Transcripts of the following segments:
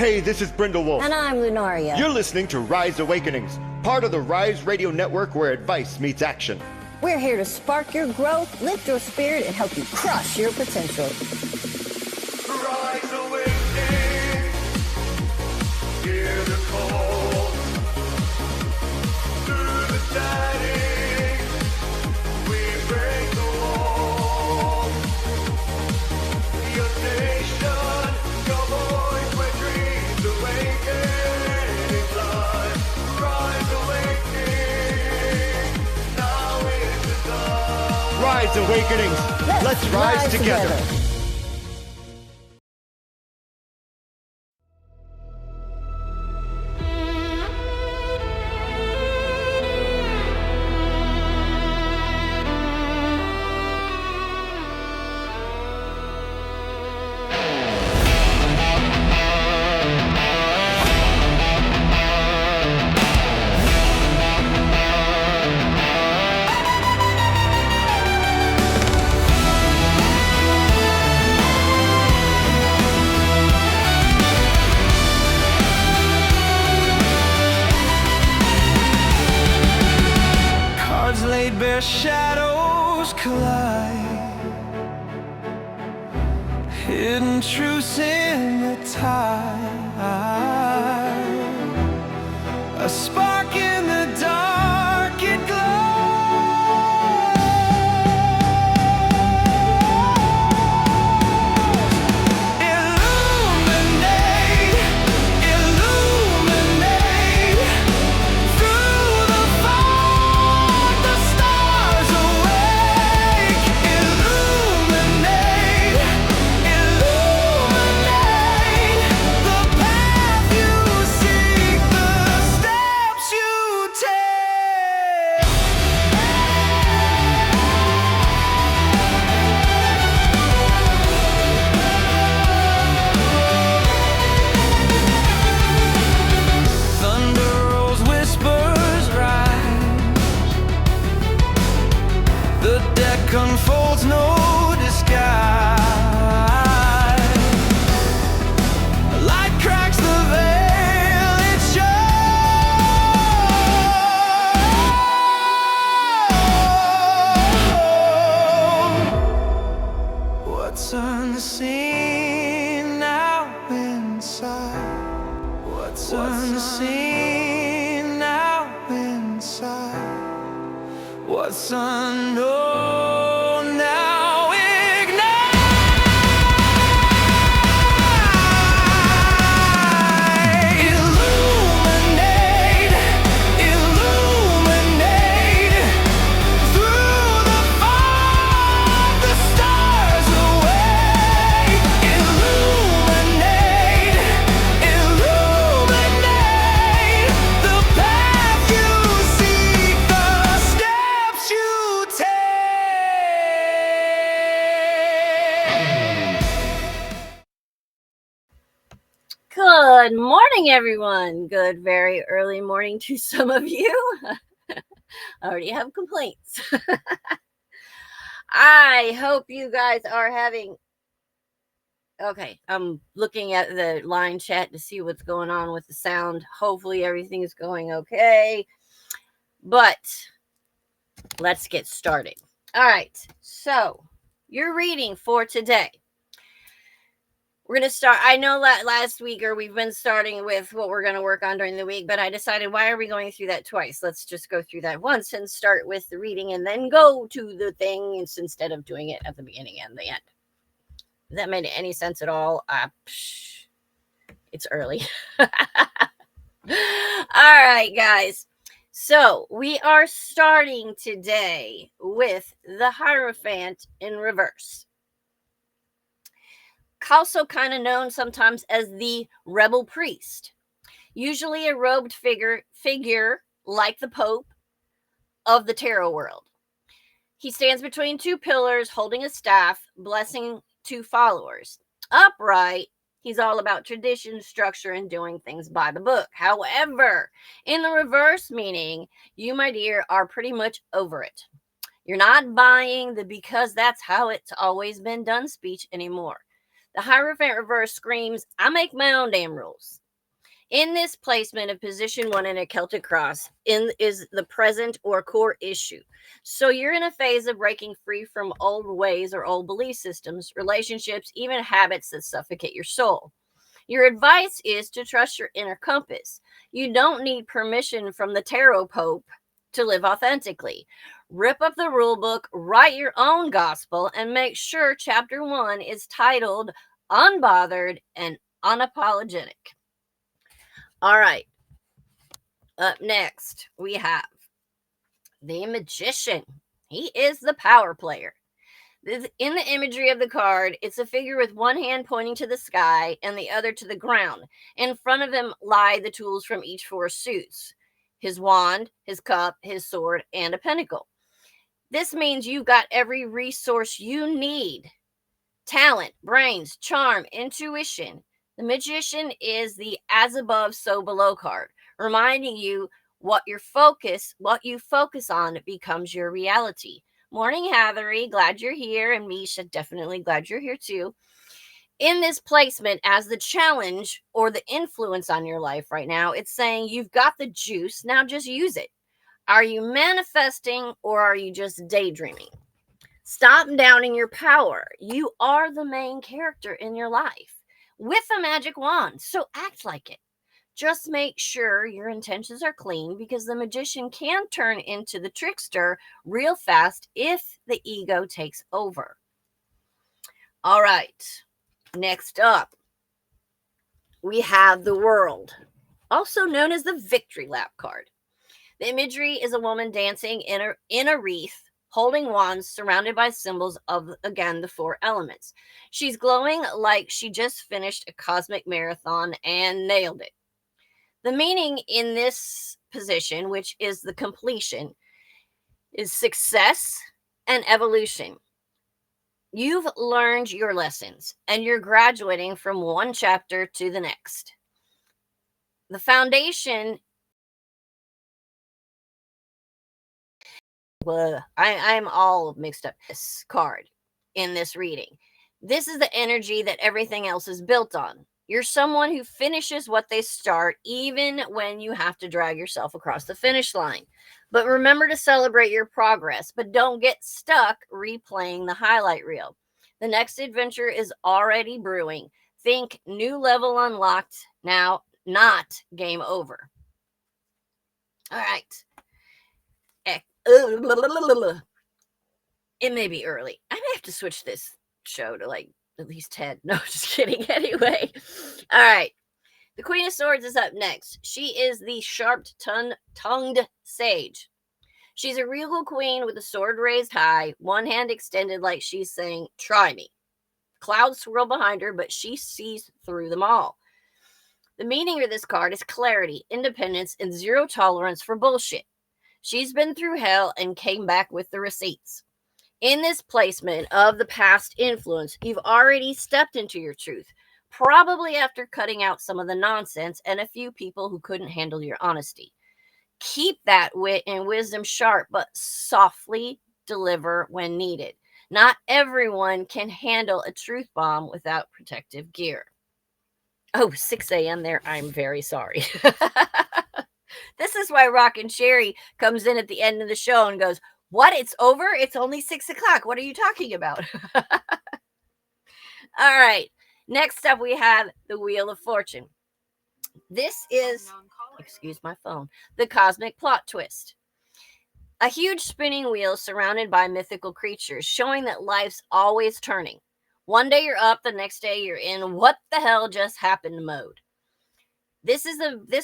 Hey, this is Brindle Wolf. And I'm Lunaria. You're listening to Rise Awakenings, part of the Rise Radio Network where advice meets action. We're here to spark your growth, lift your spirit, and help you crush your potential. Rise Awakening, hear the call. Through the static, we break the wall. Your station, your voice, where dreams awakening live. Rise Awakening, now is the time. Rise Awakenings, let's rise together. Cards laid bare, shadows collide. Hidden truths in the tide. A spark in the dark, it glows. Illuminate, illuminate. Through the fog, the stars awake. Illuminate, illuminate. The path you seek, the steps you take. Thunder rolls, whispers rise. The deck unfolds, no disguise. Light cracks the veil, it shows. What's unseen now inside? What's unseen now inside? What's unknown now ignite. Illuminate, illuminate. Through the fog, the stars awake. Illuminate, illuminate. The path you seek, the steps you take. Good morning, everyone. Good, very early morning to some of you. I already have complaints. I hope you guys are having. Okay, I'm looking at the line chat to see what's going on with the sound. Hopefully, everything is going okay. But let's get started. All right, so your reading for today. We're going to start. I know that last week, or we've been starting with what we're going to work on during the week, but I decided, why are we going through that twice? Let's just go through that once and start with the reading and then go to the thing instead of doing it at the beginning and the end. Does that make any sense at all? It's early. All right, guys. So we are starting today with the Hierophant in reverse. Also kind of known sometimes as the rebel priest. Usually a robed figure like the Pope of the tarot world. He stands between two pillars holding a staff, blessing two followers. Upright, he's all about tradition, structure, and doing things by the book. However, in the reverse meaning, you, my dear, are pretty much over it. You're not buying the because that's how it's always been done speech anymore. The Hierophant reverse screams, I make my own damn rules. In this placement of position 1 in a Celtic cross is the present or core issue. So you're in a phase of breaking free from old ways or old belief systems, relationships, even habits that suffocate your soul. Your advice is to trust your inner compass. You don't need permission from the tarot pope to live authentically. Rip up the rule book, write your own gospel, and make sure chapter 1 is titled Unbothered and Unapologetic. All right. Up next, we have the Magician. He is the power player. In the imagery of the card, it's a figure with one hand pointing to the sky and the other to the ground. In front of him lie the tools from each 4 suits: his wand, his cup, his sword, and a pentacle. This means you've got every resource you need: talent, brains, charm, intuition. The Magician is the as above, so below card, reminding you what you focus on becomes your reality. Morning, Hathery. Glad you're here. And Misha, definitely glad you're here too. In this placement, as the challenge or the influence on your life right now, it's saying you've got the juice. Now just use it. Are you manifesting or are you just daydreaming? Stop doubting your power. You are the main character in your life with a magic wand, so act like it. Just make sure your intentions are clean, because the Magician can turn into the trickster real fast if the ego takes over. All right, next up, we have the World, also known as the Victory Lap card. The imagery is a woman dancing in a wreath, holding wands, surrounded by symbols of, again, the 4 elements. She's glowing like she just finished a cosmic marathon and nailed it. The meaning in this position, which is the completion, is success and evolution. You've learned your lessons and you're graduating from one chapter to the next. The foundation. I'm all mixed up. This card in this reading. This is the energy that everything else is built on. You're someone who finishes what they start, even when you have to drag yourself across the finish line. But remember to celebrate your progress, but don't get stuck replaying the highlight reel. The next adventure is already brewing. Think new level unlocked now, not game over. All right. It may be early. I may have to switch this show to like at least 10. No, just kidding. Anyway. All right. The Queen of Swords is up next. She is the sharp-tongued sage. She's a regal queen with a sword raised high, one hand extended like she's saying, try me. Clouds swirl behind her, but she sees through them all. The meaning of this card is clarity, independence, and zero tolerance for bullshit. She's been through hell and came back with the receipts. In this placement of the past influence, you've already stepped into your truth, probably after cutting out some of the nonsense and a few people who couldn't handle your honesty. Keep that wit and wisdom sharp, but softly deliver when needed. Not everyone can handle a truth bomb without protective gear. Oh, 6 a.m. there. I'm very sorry. This is why Rockin' Sherry comes in at the end of the show and goes, what? It's over? It's only 6 o'clock. What are you talking about? All right. Next up, we have the Wheel of Fortune. This is, excuse my phone, the cosmic plot twist. A huge spinning wheel surrounded by mythical creatures, showing that life's always turning. One day you're up, the next day you're in what the hell just happened mode. This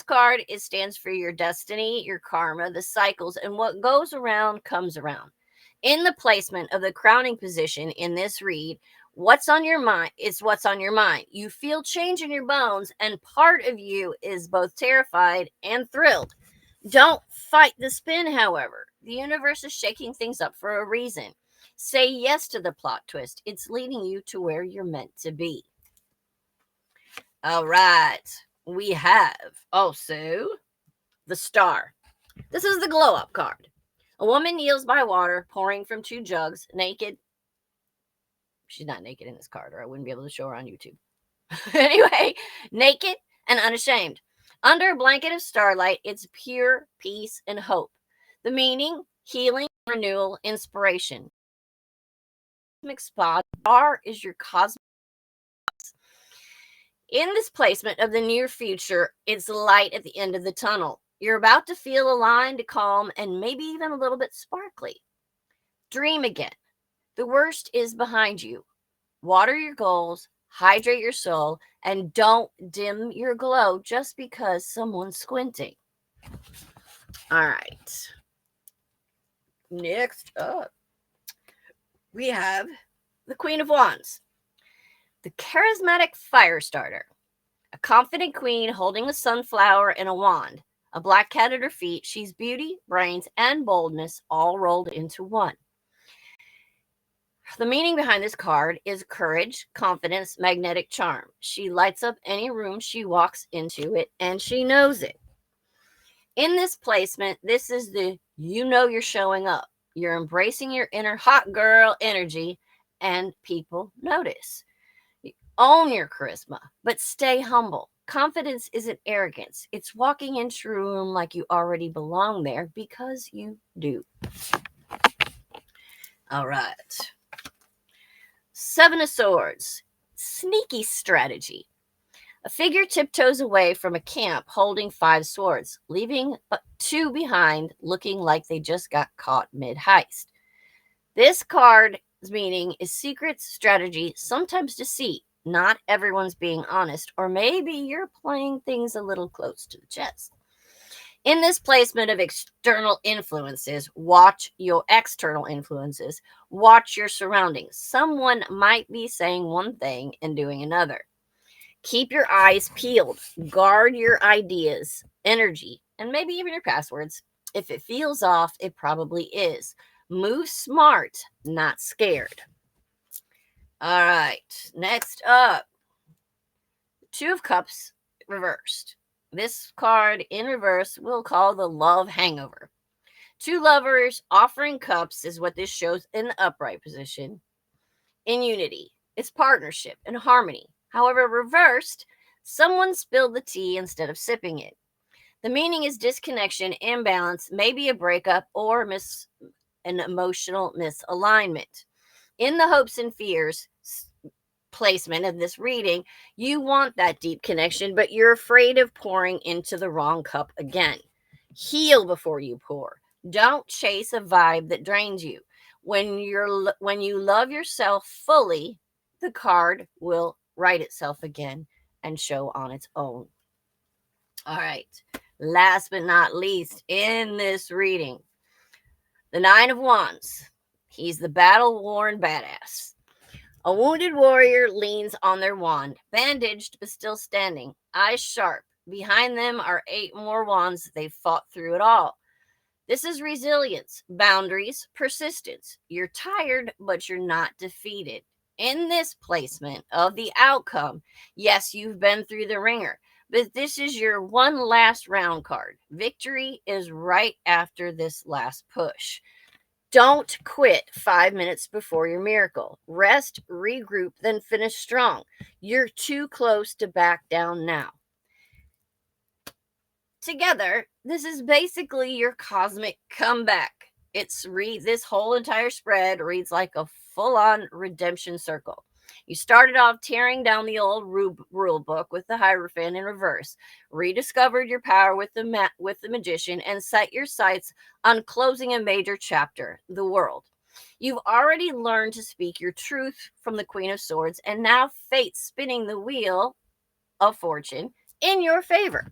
card stands for your destiny, your karma, the cycles, and what goes around comes around. In the placement of the crowning position in this read, what's on your mind is what's on your mind. You feel change in your bones, and part of you is both terrified and thrilled. Don't fight the spin, however. The universe is shaking things up for a reason. Say yes to the plot twist. It's leading you to where you're meant to be. All right. We have also the Star. This is the glow up card. A woman kneels by water, pouring from 2 jugs, naked. She's not naked in this card, or I wouldn't be able to show her on YouTube. Anyway, naked and unashamed. Under a blanket of starlight, it's pure peace and hope. The meaning, healing, renewal, inspiration. Cosmic spot. R is your cosmic. In this placement of the near future, it's light at the end of the tunnel. You're about to feel aligned, calm, and maybe even a little bit sparkly. Dream again. The worst is behind you. Water your goals, hydrate your soul, and don't dim your glow just because someone's squinting. All right. Next up, we have the Queen of Wands, the charismatic fire starter, a confident queen holding a sunflower and a wand, a black cat at her feet. She's beauty, brains, and boldness all rolled into one. The meaning behind this card is courage, confidence, magnetic charm. She lights up any room she walks into it, and she knows it. In this placement, this is the you're showing up. You're embracing your inner hot girl energy, and people notice. You own your charisma, but stay humble. Confidence isn't arrogance. It's walking into a room like you already belong there because you do. All right. Seven of Swords, sneaky strategy. A figure tiptoes away from a camp holding 5 swords, leaving 2 behind looking like they just got caught mid-heist. This card's meaning is secret strategy, sometimes deceit. Not everyone's being honest, or maybe you're playing things a little close to the chest. In this placement of external influences, watch your external influences. Watch your surroundings. Someone might be saying one thing and doing another. Keep your eyes peeled. Guard your ideas, energy, and maybe even your passwords. If it feels off, it probably is. Move smart, not scared. All right, next up, 2 of Cups reversed. This card in reverse we'll call the love hangover. 2 lovers offering cups is what this shows in the upright position. In unity, it's partnership and harmony. However, reversed, someone spilled the tea instead of sipping it. The meaning is disconnection, imbalance, maybe a breakup, or an emotional misalignment. In the hopes and fears placement of this reading, you want that deep connection, but you're afraid of pouring into the wrong cup again. Heal before you pour. Don't chase a vibe that drains you. When you love yourself fully, the card will write itself again and show on its own. All right. Last but not least, in this reading, the 9 of Wands. He's the battle-worn badass. A wounded warrior leans on their wand, bandaged but still standing, eyes sharp. Behind them are 8 more wands. They've fought through it all. This is resilience, boundaries, persistence. You're tired, but you're not defeated. In this placement of the outcome, yes, you've been through the ringer, but this is your one last round card. Victory is right after this last push. Don't quit 5 minutes before your miracle. Rest, regroup, then finish strong. You're too close to back down now. Together, this is basically your cosmic comeback. This whole entire spread reads like a full-on redemption circle. You started off tearing down the old rule book with the Hierophant in reverse, rediscovered your power with the magician, and set your sights on closing a major chapter, the world. You've already learned to speak your truth from the Queen of Swords, and now fate's spinning the wheel of fortune in your favor.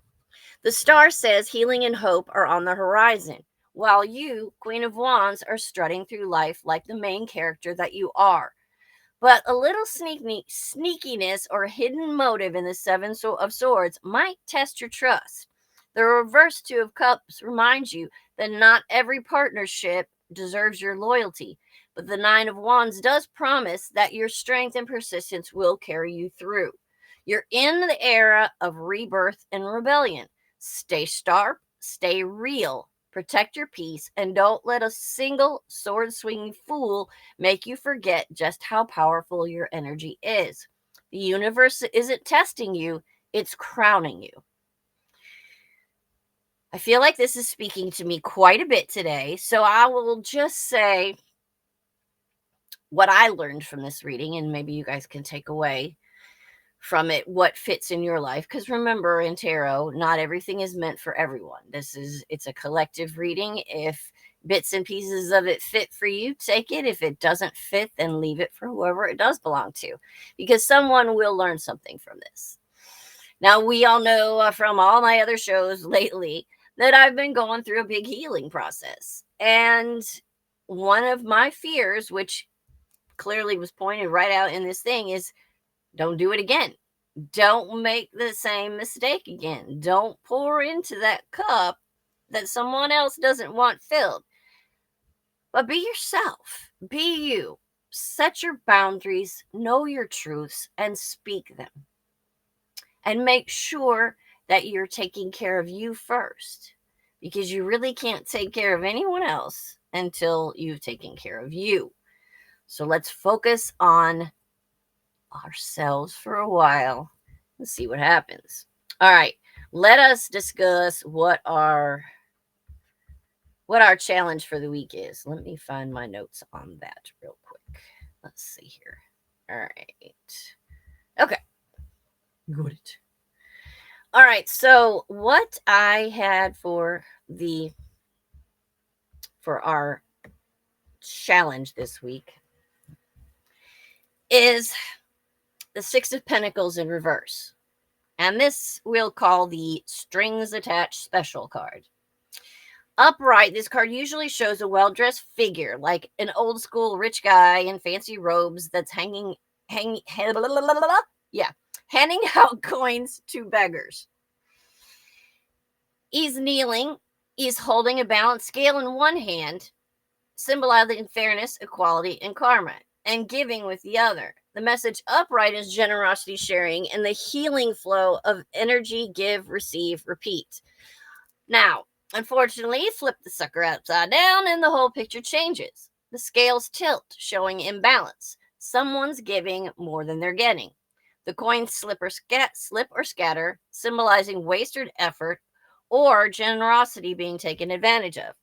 The star says healing and hope are on the horizon, while you, Queen of Wands, are strutting through life like the main character that you are. But a little sneakiness or hidden motive in the 7 of Swords might test your trust. The reverse 2 of Cups reminds you that not every partnership deserves your loyalty, but the 9 of Wands does promise that your strength and persistence will carry you through. You're in the era of rebirth and rebellion. Stay sharp, stay real, Protect your peace and don't let a single sword swinging fool make you forget just how powerful your energy is. The universe isn't testing you, it's crowning you. I feel like this is speaking to me quite a bit today, so I will just say what I learned from this reading, and maybe you guys can take away from it what fits in your life. Because remember, in tarot, not everything is meant for everyone. It's a collective reading. If bits and pieces of it fit for you, take it. If it doesn't fit, then leave it for whoever it does belong to, because someone will learn something from this. Now, we all know from all my other shows lately that I've been going through a big healing process. And one of my fears, which clearly was pointed right out in this thing, is don't do it again. Don't make the same mistake again. Don't pour into that cup that someone else doesn't want filled. But be yourself. Be you. Set your boundaries, know your truths, and speak them. And make sure that you're taking care of you first, because you really can't take care of anyone else until you've taken care of you. So let's focus on ourselves for a while and see what happens. All right, let us discuss what our challenge for the week is. Let me find my notes on that real quick. Let's see here. All right. Okay. Good. All right, so what I had for our challenge this week is the Six of Pentacles in reverse. And this we'll call the Strings Attached Special card. Upright, this card usually shows a well-dressed figure, like an old school rich guy in fancy robes that's handing out coins to beggars. He's kneeling. He's holding a balanced scale in one hand, symbolizing fairness, equality, and karma, and giving with the other. The message upright is generosity, sharing, and the healing flow of energy, give, receive, repeat. Now, unfortunately, flip the sucker upside down and the whole picture changes. The scales tilt, showing imbalance. Someone's giving more than they're getting. The coins slip or scatter, symbolizing wasted effort or generosity being taken advantage of.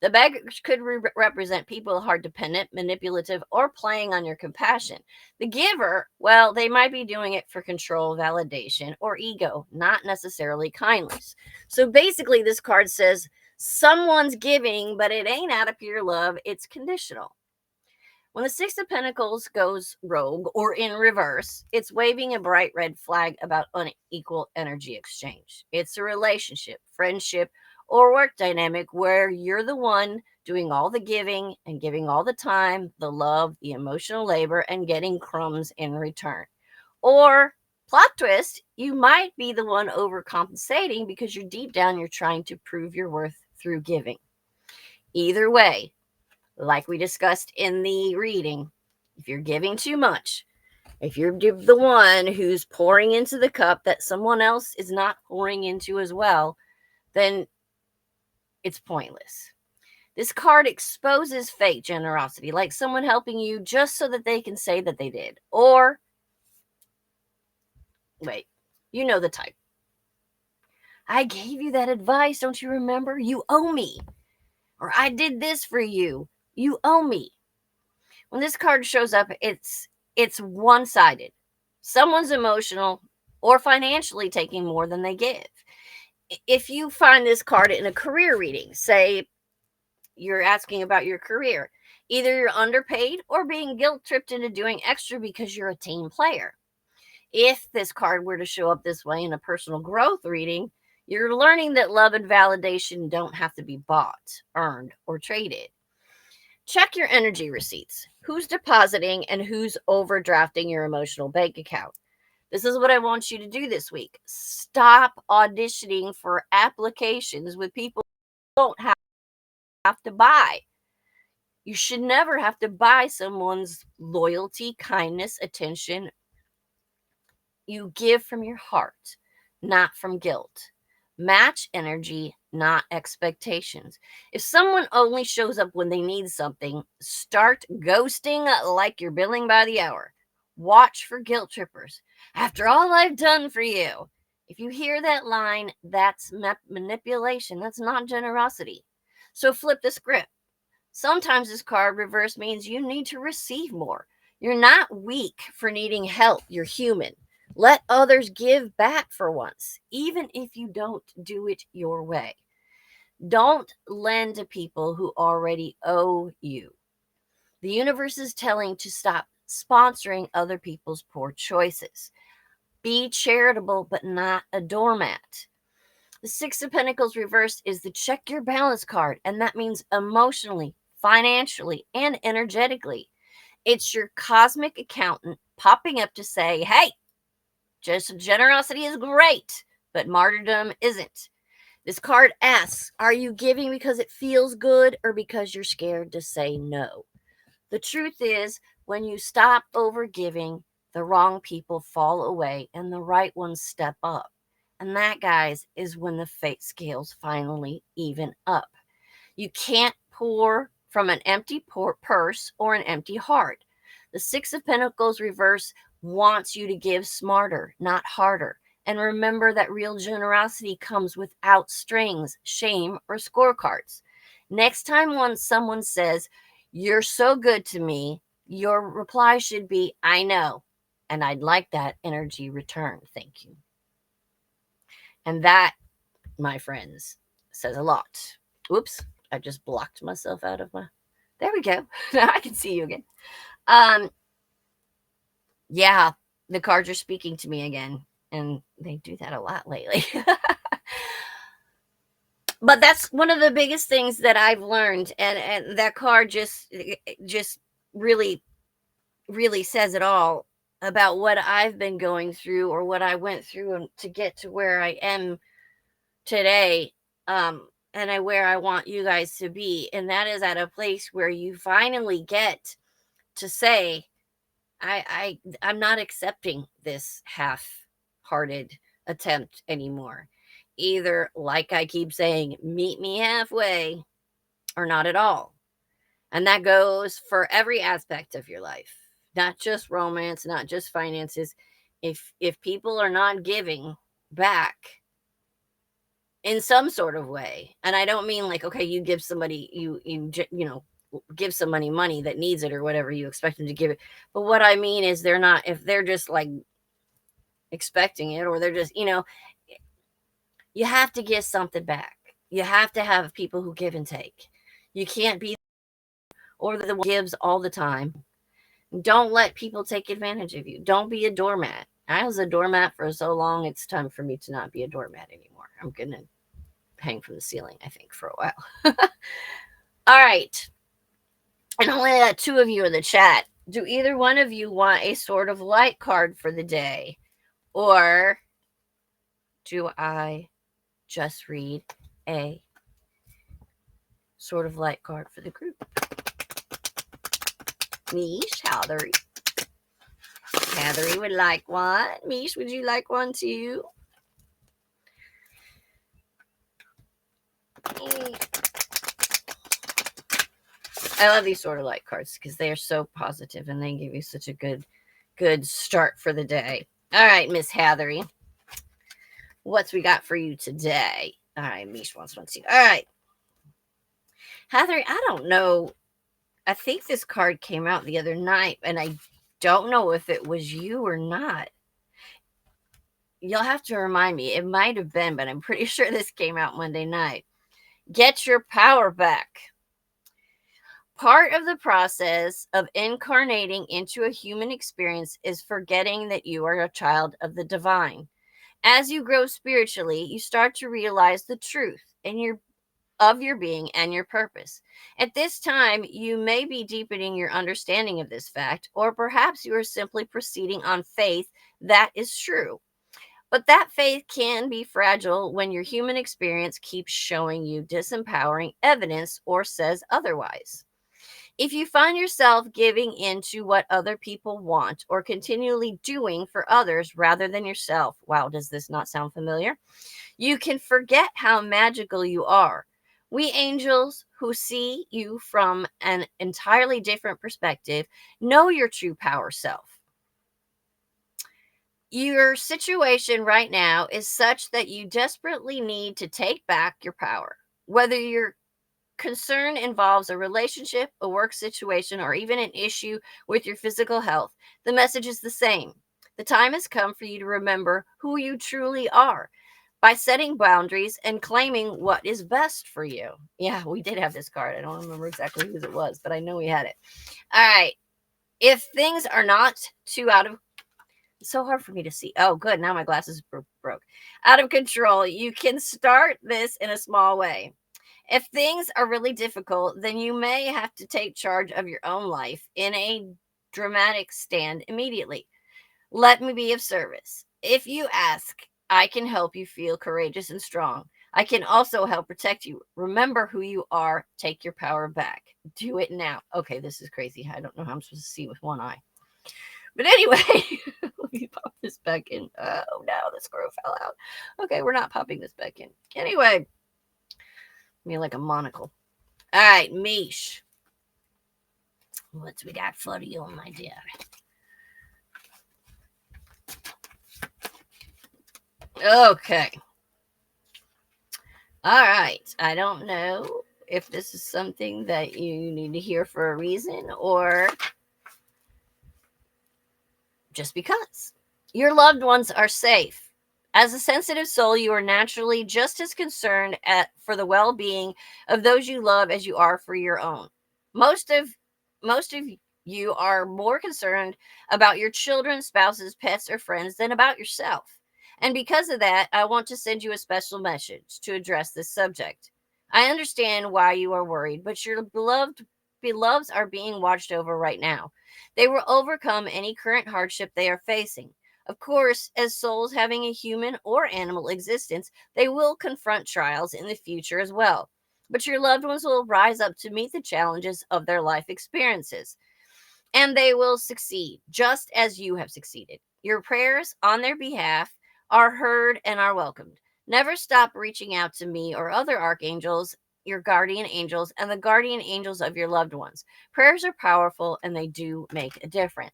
The beggars could represent people hard dependent, manipulative, or playing on your compassion. The giver, well, they might be doing it for control, validation, or ego, not necessarily kindness. So basically, this card says someone's giving, but it ain't out of pure love, it's conditional. When the Six of Pentacles goes rogue or in reverse, it's waving a bright red flag about unequal energy exchange. It's a relationship, friendship, or work dynamic where you're the one doing all the giving and giving all the time, the love, the emotional labor, and getting crumbs in return. Or, plot twist, you might be the one overcompensating because you're deep down, you're trying to prove your worth through giving. Either way, like we discussed in the reading, if you're giving too much, if you're the one who's pouring into the cup that someone else is not pouring into as well, then it's pointless. This card exposes fake generosity, like someone helping you just so that they can say that they did. Or, wait, you know the type. I gave you that advice, don't you remember? You owe me. Or I did this for you. You owe me. When this card shows up, it's one-sided. Someone's emotional or financially taking more than they give. If you find this card in a career reading, say you're asking about your career, either you're underpaid or being guilt-tripped into doing extra because you're a team player. If this card were to show up this way in a personal growth reading, you're learning that love and validation don't have to be bought, earned, or traded. Check your energy receipts. Who's depositing and who's overdrafting your emotional bank account? This is what I want you to do this week. Stop auditioning for applications with people who don't have to buy. You should never have to buy someone's loyalty, kindness, attention. You give from your heart, not from guilt. Match energy, not expectations. If someone only shows up when they need something, start ghosting like you're billing by the hour. Watch for guilt trippers. After all I've done for you. If you hear that line, that's manipulation. That's not generosity. So flip the script. Sometimes this card reverse means you need to receive more. You're not weak for needing help. You're human. Let others give back for once, even if you don't do it your way. Don't lend to people who already owe you. The universe is telling to stop sponsoring other people's poor choices. Be charitable, but not a doormat. The Six of Pentacles reversed is the check your balance card, and that means emotionally, financially, and energetically. It's your cosmic accountant popping up to say, hey, just generosity is great, but martyrdom isn't. This card asks, are you giving because it feels good or because you're scared to say no? The truth is, when you stop over giving, the wrong people fall away and the right ones step up. And that, guys, is when the fate scales finally even up. You can't pour from an empty purse or an empty heart. The Six of Pentacles reverse wants you to give smarter, not harder. And remember that real generosity comes without strings, shame, or scorecards. Next time when someone says, you're so good to me, your reply should be, I know, and I'd like that energy returned. Thank you. And that, my friends, says a lot. Oops, I just blocked myself out of my... There we go. Now I can see you again. Yeah, the cards are speaking to me again, and they do that a lot lately. But that's one of the biggest things that I've learned, and that card just really says it all about what I've been going through or what I went through to get to where I am today, and where I want you guys to be, and that is at a place where you finally get to say, I'm not accepting this half-hearted attempt anymore. Either, like I keep saying, meet me halfway or not at all. And that goes for every aspect of your life, not just romance, not just finances. If people are not giving back in some sort of way, and I don't mean like, okay, you give somebody, you know, give somebody money that needs it or whatever, you expect them to give it. But what I mean is they're not, if they're just like expecting it, or they're just, you know, you have to give something back. You have to have people who give and take. You can't be or the one gives all the time. Don't let people take advantage of you. Don't be a doormat. I was a doormat for so long, it's time for me to not be a doormat anymore. I'm going to hang from the ceiling, I think, for a while. All right. And only got 2 of you in the chat. Do either one of you want a sort of light card for the day? Or do I just read a sort of light card for the group? Mish, Heathery. Heathery would like one. Mish, would you like one too? I love these sort of light cards because they are so positive and they give you such a good start for the day. All right, Miss Heathery. What's we got for you today? All right, Mish wants one too. All right. Heathery, I don't know. I think this card came out the other night, and I don't know if it was you or not. You'll have to remind me. It might have been, but I'm pretty sure this came out Monday night. Get your power back. Part of the process of incarnating into a human experience is forgetting that you are a child of the divine. As you grow spiritually, you start to realize the truth of your being and your purpose. At this time, you may be deepening your understanding of this fact, or perhaps you are simply proceeding on faith that is true. But that faith can be fragile when your human experience keeps showing you disempowering evidence or says otherwise. If you find yourself giving in to what other people want or continually doing for others rather than yourself, wow, does this not sound familiar? You can forget how magical you are. We angels who see you from an entirely different perspective know your true power self. Your situation right now is such that you desperately need to take back your power. Whether your concern involves a relationship, a work situation, or even an issue with your physical health, the message is the same. The time has come for you to remember who you truly are by setting boundaries and claiming what is best for you. Yeah, we did have this card. I don't remember exactly whose it was, but I know we had it. All right. If things are not too out of It's so hard for me to see. Oh, good. Now my glasses broke. Out of control. You can start this in a small way. If things are really difficult, then you may have to take charge of your own life in a dramatic stand immediately. Let me be of service. If you ask, I can help you feel courageous and strong. I can also help protect you. Remember who you are. Take your power back. Do it now. Okay, this is crazy. I don't know how I'm supposed to see with one eye. But anyway, let me pop this back in. Oh no, the screw fell out. Okay, we're not popping this back in. Anyway, me like a monocle. All right, Mish. What's we got for you, my dear? Okay. All right. I don't know if this is something that you need to hear for a reason or just because. Your loved ones are safe. As a sensitive soul, you are naturally just as concerned for the well-being of those you love as you are for your own. Most of you are more concerned about your children, spouses, pets, or friends than about yourself. And because of that, I want to send you a special message to address this subject. I understand why you are worried, but your beloveds are being watched over right now. They will overcome any current hardship they are facing. Of course, as souls having a human or animal existence, they will confront trials in the future as well. But your loved ones will rise up to meet the challenges of their life experiences, and they will succeed just as you have succeeded. Your prayers on their behalf are heard and are welcomed. Never stop reaching out to me or other archangels, your guardian angels, and the guardian angels of your loved ones. Prayers are powerful and they do make a difference.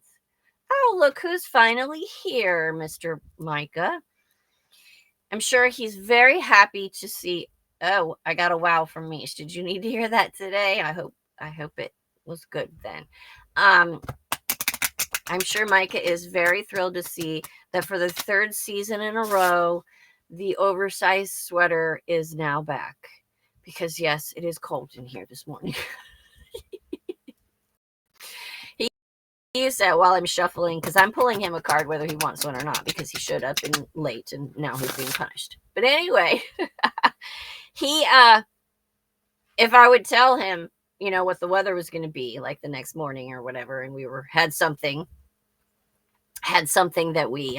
Oh, look who's finally here, Mr. Micah. I'm sure he's very happy to see. Oh, I got a wow from Mish. Did you need to hear that today? I hope it was good then. Um, I'm sure Micah is very thrilled to see that for the third season in a row, the oversized sweater is now back. Because yes, it is cold in here this morning. He used that while I'm shuffling because I'm pulling him a card whether he wants one or not because he showed up in late and now he's being punished. But anyway, he if I would tell him, what the weather was going to be like the next morning or whatever, and we had something that we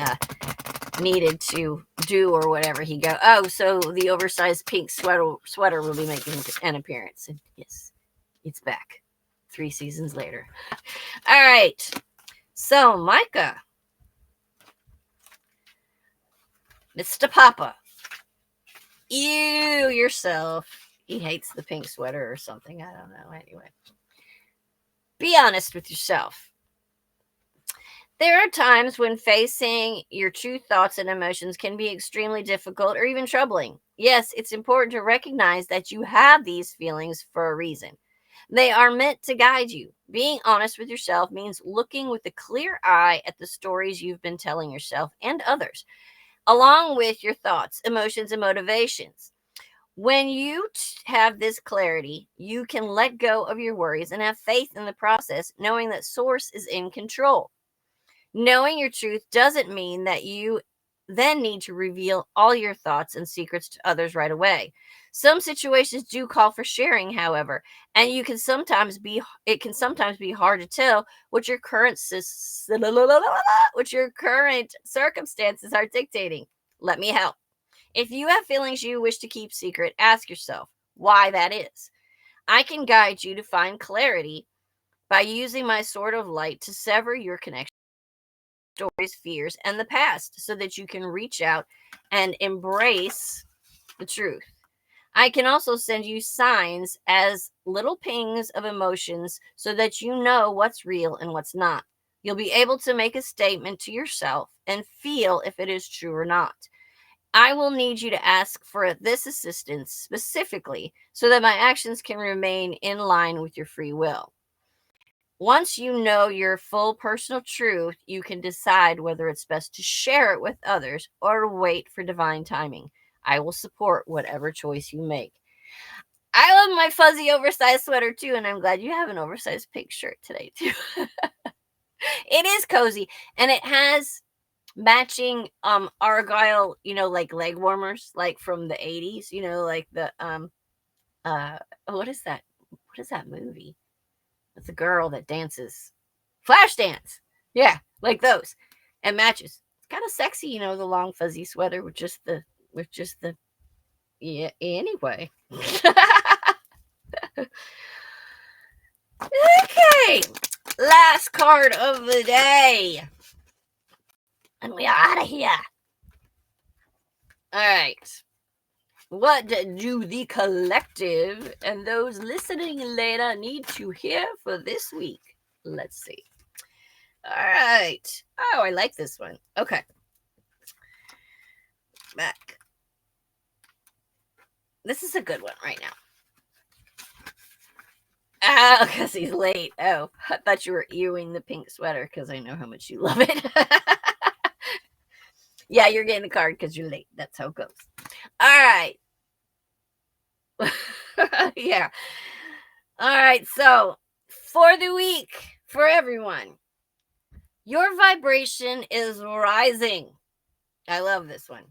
needed to do or whatever, he'd go, oh, so the oversized pink sweater will be making an appearance. And yes, it's back 3 seasons later. All right. So, Micah, Mr. Papa, you yourself, he hates the pink sweater or something. I don't know. Anyway, be honest with yourself. There are times when facing your true thoughts and emotions can be extremely difficult or even troubling. Yes, it's important to recognize that you have these feelings for a reason. They are meant to guide you. Being honest with yourself means looking with a clear eye at the stories you've been telling yourself and others, along with your thoughts, emotions, and motivations. When you have this clarity, you can let go of your worries and have faith in the process, knowing that Source is in control. Knowing your truth doesn't mean that you then need to reveal all your thoughts and secrets to others right away. Some situations do call for sharing, however, and it can sometimes be hard to tell what your current circumstances are dictating. Let me help. If you have feelings you wish to keep secret, ask yourself why that is. I can guide you to find clarity by using my sword of light to sever your connection, stories, fears, and the past so that you can reach out and embrace the truth. I can also send you signs as little pings of emotions so that you know what's real and what's not. You'll be able to make a statement to yourself and feel if it is true or not. I will need you to ask for this assistance specifically so that my actions can remain in line with your free will. Once you know your full personal truth, you can decide whether it's best to share it with others or wait for divine timing. I will support whatever choice you make. I love my fuzzy oversized sweater too, and I'm glad you have an oversized pink shirt today too. It is cozy, and it has matching argyle, like leg warmers, like from the 80s, like the what is that? What is that movie? It's a girl that dances. Flashdance. Yeah, like those. And matches. It's kind of sexy, the long fuzzy sweater with just the yeah, anyway. Okay. Last card of the day. And we are out of here. All right. What do the collective and those listening later need to hear for this week? Let's see. All right. Oh, I like this one. Okay. Back. This is a good one right now. Oh, because he's late. Oh, I thought you were earring the pink sweater because I know how much you love it. Yeah, you're getting a card because you're late. That's how it goes. All right. Yeah. All right. So, for the week, for everyone, your vibration is rising. I love this one.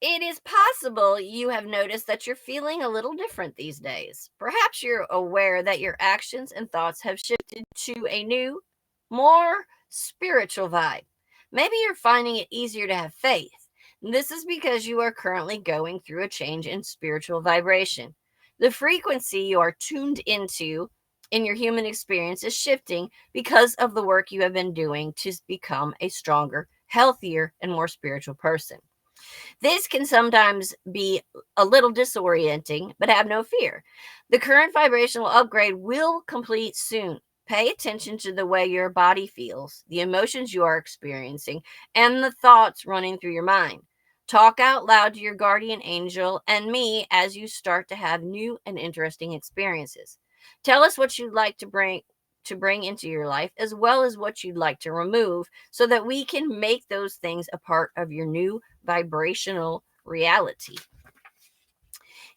It is possible you have noticed that you're feeling a little different these days. Perhaps you're aware that your actions and thoughts have shifted to a new, more spiritual vibe. Maybe you're finding it easier to have faith. This is because you are currently going through a change in spiritual vibration. The frequency you are tuned into in your human experience is shifting because of the work you have been doing to become a stronger, healthier, and more spiritual person. This can sometimes be a little disorienting, but have no fear. The current vibrational upgrade will complete soon. Pay attention to the way your body feels, the emotions you are experiencing, and the thoughts running through your mind. Talk out loud to your guardian angel and me as you start to have new and interesting experiences. Tell us what you'd like to bring into your life, as well as what you'd like to remove, so that we can make those things a part of your new vibrational reality.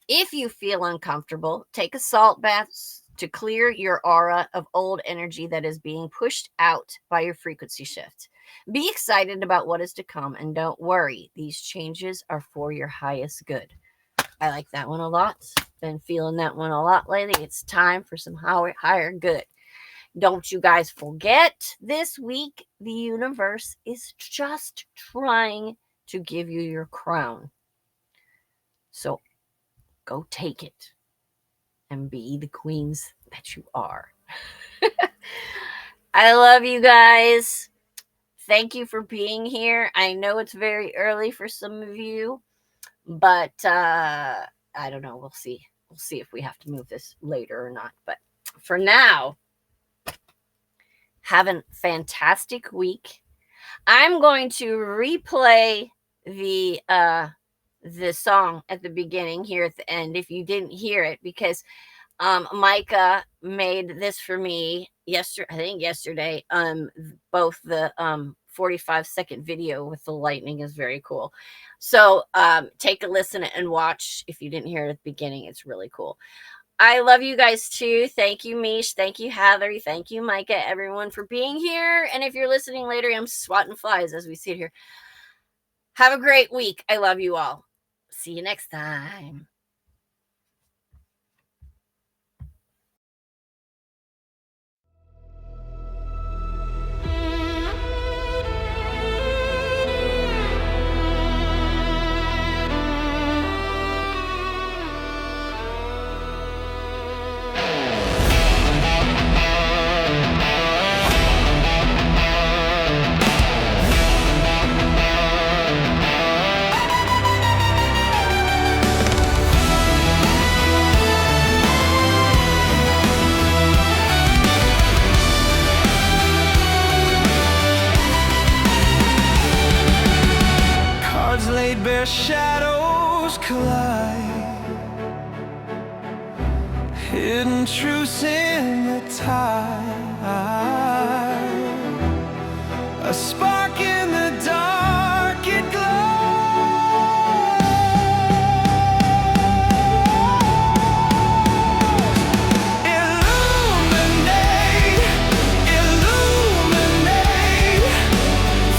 If you feel uncomfortable, take a salt bath to clear your aura of old energy that is being pushed out by your frequency shift. Be excited about what is to come, and don't worry, these changes are for your highest good. I like that one a lot. Been feeling that one a lot lately. It's time for some higher good. Don't you guys forget, this week, the universe is just trying to give you your crown. So go take it and be the queens that you are. I love you guys. Thank you for being here. I know it's very early for some of you, but I don't know. We'll see. We'll see if we have to move this later or not. But for now, have a fantastic week. I'm going to replay the song at the beginning here at the end if you didn't hear it, because Micah made this for me yesterday. Both the 45-second video with the lightning is very cool. So take a listen and watch if you didn't hear it at the beginning. It's really cool. I love you guys too. Thank you, Mish. Thank you, Heather. Thank you, Micah, everyone, for being here. And if you're listening later, I'm swatting flies as we sit here. Have a great week. I love you all. See you next time. laid bare shadows collide, hidden truths in the tide. A spark in the dark, it glows. Illuminate, illuminate.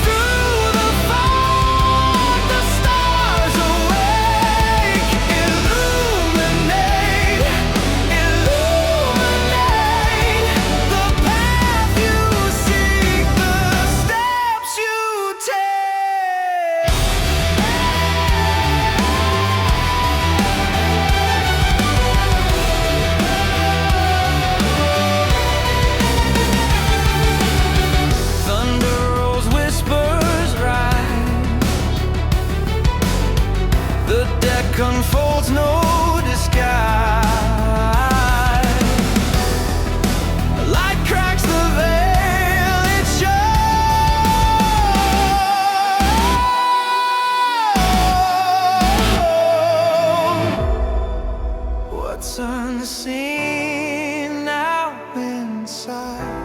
Through the fog, the stars awake. Illuminate, illuminate. The path you seek, the steps you take. Thunder rolls, whispers rise. The deck unfolds, no disguise. Light cracks the veil, it shows. What's unseen now inside?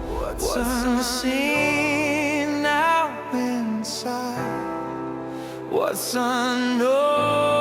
What's unseen now inside? What's unknown?